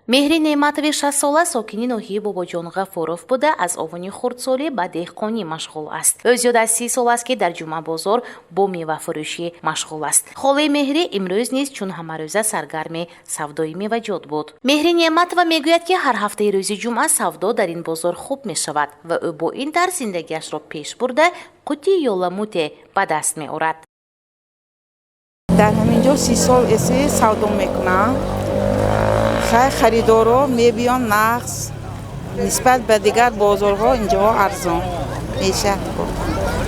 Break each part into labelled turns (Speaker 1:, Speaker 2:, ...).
Speaker 1: مهری نعمتوی 60 ساله ساکنی ناحیه باباجان غفورов بوده از آوانی خردسالی به دهقانی مشغول است. او زیاد از 30 سال است که در جمعه بازار با میوه فروشی مشغول است. خاله مهری امروز نیز چون همه روزه سرگرم سودای میوه‌جات بود. مهری نعمتوی میگوید که هر هفته روز جمعه سودا در این بازار خوب می شود و او با این طرز زندگیش را پیش برده قوتی یولموت به دست می آورد.
Speaker 2: در همینجا 30 سال است سودا میکنم. خریدارا میبیان نقص نسبت به دیگر بازارها اینجا ارزان میشه.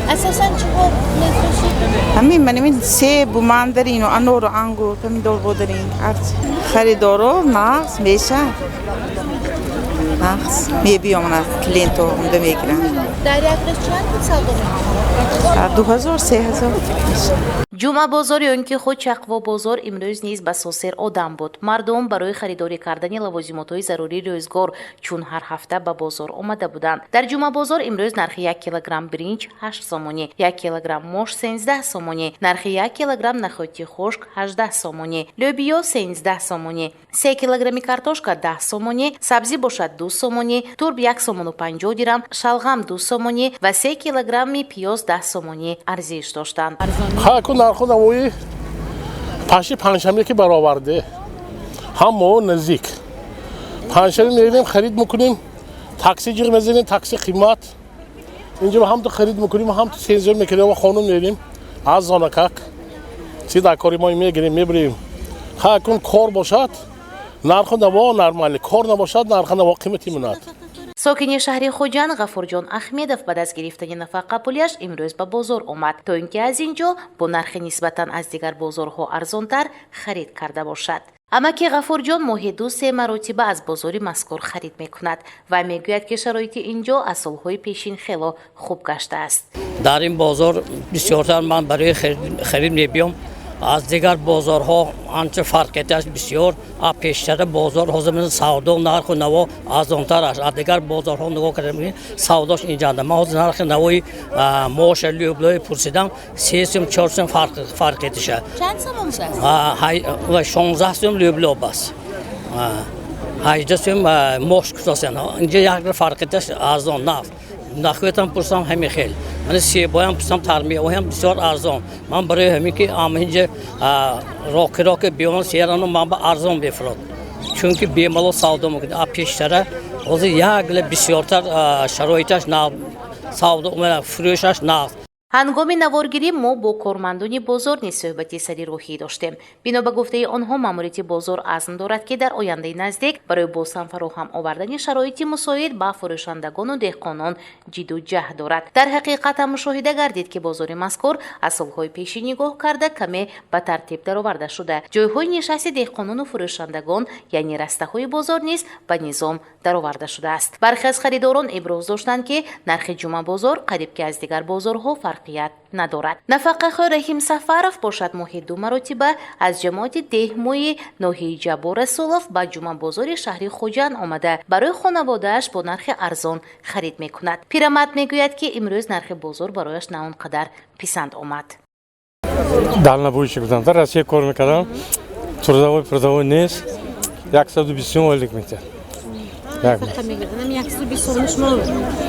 Speaker 1: اساساً چیکار میفروشید؟
Speaker 2: همین سیب و ماندارین و انار و انگور همین دور داریم. خریدارا نقص میشه. نقص میبیان از کلینتو اونجا میگیرن.
Speaker 1: در یک روز چند سودا میکنید؟
Speaker 2: 2000 3000
Speaker 1: جمعه بازاری آنکه خود چقوا بازار امروز نیز به ساسر آدم بود. مردم برای خریداری کردن لوازمات‌های ضروری روزگار چون هر هفته به بازار آمده بودند. در جمعه بازار امروز نرخ 1 کیلوگرم برنج 8 سومانی، 1 کیلوگرم ماش 13 سومانی، نرخ 1 کیلوگرم نخودی خشک 18 سومانی، لوبیا 13 سومانی، 3 کیلوگرم کارتوشکا 10 سومانی، سبزی باشد 2 سومانی، تورب 1 سومن و 50 درم، شلغم 2 سومانی و 3 کیلوگرم پیاز 10 سومانی ارزش داشتند.
Speaker 3: نرخ نوایی پاشی پنجشنبه که برآورده هم ما نزدیک پنجشنبه میریم خرید میکنیم تاکسی جیغ میزنیم تاکسی قیمت اینجا هم تو خرید میکنیم هم تو سنزور میکنیم و خانم میریم از زانکاک سیدا کاری ما میگیریم میبریم خاکون کار باشد نرخ نوا نرمالی کار نباشد نرخ نوا قیمتی میاد.
Speaker 1: ساکن شهر خوجند غفورجان احمدов بعد از گرفتن نفقه پولیش امروز به بازار آمد تا اینکه از اینجا با نرخ نسبتا از دیگر بازارها ارزانتر خرید کرده باشد. اما که غفورجان ماهی 2-3 مرتبه از بازار مذکور خرید میکند و میگوید که شرایط اینجا از سالهای پیشین خیلی خوب گشته است.
Speaker 4: در این بازار بسیارتر من برای خرید میبیام از دیگر بازارها آنچه فرقیت است بسیار پیشتر بازار حاضر سودا نرخ و نوا ارزانتر است. از دیگر بازارها نگاه کردم سوداش اینجا ما نرخ نوای ماش لوبیا پرسیدم 3 سوم 4 سوم فرقیتش است.
Speaker 1: چند سوم است؟
Speaker 4: 16 سوم لوبیا بس 18 سوم ماش کساسن اینجا یک فرقیتش ارزان نفت نخویتم پرسم همین خیلی من سیبایم پرسم ترمیه و هم بسیار ارزان من برای همین که اینجا راک بیان سیرانو من به ارزان بفراد چون که بیمال سودا میکنه پیشتره از یک بسیارتر شرایطش نه سودا فروشش نه.
Speaker 1: هنگام نوارگیری ما با کارمندان بازار نیز صحبتی سری روحی داشتیم. بنا به گفته آنها ماموریت بازار عزم دارد که در آینده نزدیک برای بازم فراهم آوردن شرایط مساعد به فروشندگان و دهقانان جد و جهد دارد. در حقیقت مشاهده گردید که بازار مذکور از سالهای پیشین نگاه کرده کمی به ترتیب درآورده شده. جایهای نشست دهقانان و فروشندگان یعنی رسته‌های بازار نیز به نظام درآورده شده است. برخی از خریداران ابراز داشتند که نرخ جمعه بازار قریب که از دیگر بازارها ندارد. نفقه خور رحیم سفرов باشد ماهی 2 مرتبه از جماعت دهموی ناحیه جبار رسولov به جمعه بازار شهر خوجند آمده برای خانواده‌اش با نرخ ارزان خرید میکند. پیرمرد میگوید که امروز نرخ بازار برایش نه آنقدر پسند آمد.
Speaker 5: دلنبویی بودم در روسیه کار میکردم پرداوی نیست 120 اولیک میتر
Speaker 1: نفقه میگیردن 120 ما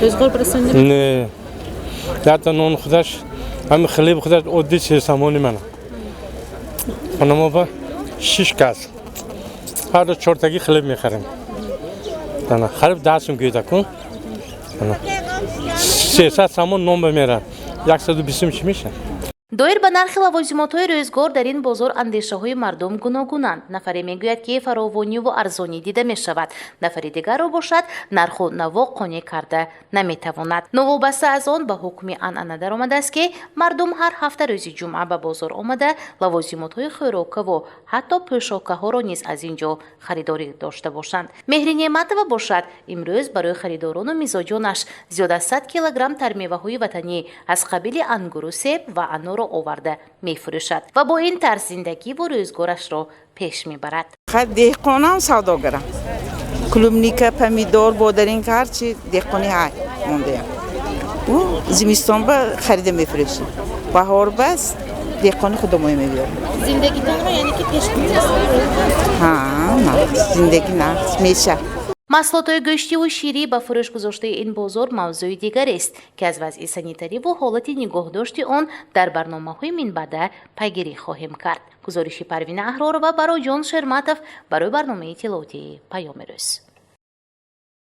Speaker 1: روزگار برسونده
Speaker 5: نه حتی نون خودش همین خلیب خودش عادی چه سامانی منه خانم با 6 کس هر دو چرتگی خلیب میخریم نه خلیب 10 سوم گیرد کن 300 سامان نون بمیرن 120 چی میشه.
Speaker 1: دایر به نرخ لوازمات‌های روزگار در این بازار اندیشه‌های مردم گوناگونند. نفری میگوید که فراوانی و ارزانی دیده می‌شود، نفری دیگر را باشد نرخ و نوا قانع کرده نمی‌تواند. نوابسته از آن به حکم عنعنه در آمده است که مردم هر هفته روز جمعه به بازار آمده لوازمات‌های خوراکی و حتی پوشاک‌ها را نیز از اینجا خریداری داشته باشند. مهری نعمتوی باشد امروز برای خریداران و میزاجانش زیاد از 100 کیلوگرم ترمیوه‌های وطنی از قبیل انگور و سیب و انار آورده میفروشد و با این طرز زندگی و روزگارش را پیش میبرد.
Speaker 2: دهقانم سوداگرم کلوبنیکا پمیدور بادرین که هرچی دهقانی های مونده و زمستان با خرید میفروشیم بهار بس دهقان خودمون میبریم.
Speaker 1: زندگیتون رو یعنی که پیش می‌رسید؟
Speaker 2: ها نه زندگی نه میشه.
Speaker 1: محصولات گوشتی و شیری با فروش گذاشته این بازار موضوع دیگر است که از وضع سانیتاری و حالت نگهداشت آن در برنامه‌های من بعد پیگیری خواهیم کرد. گزارش پروین احرار و برای جان شرمتов برای برنامه اطلاعاتی پیام روز.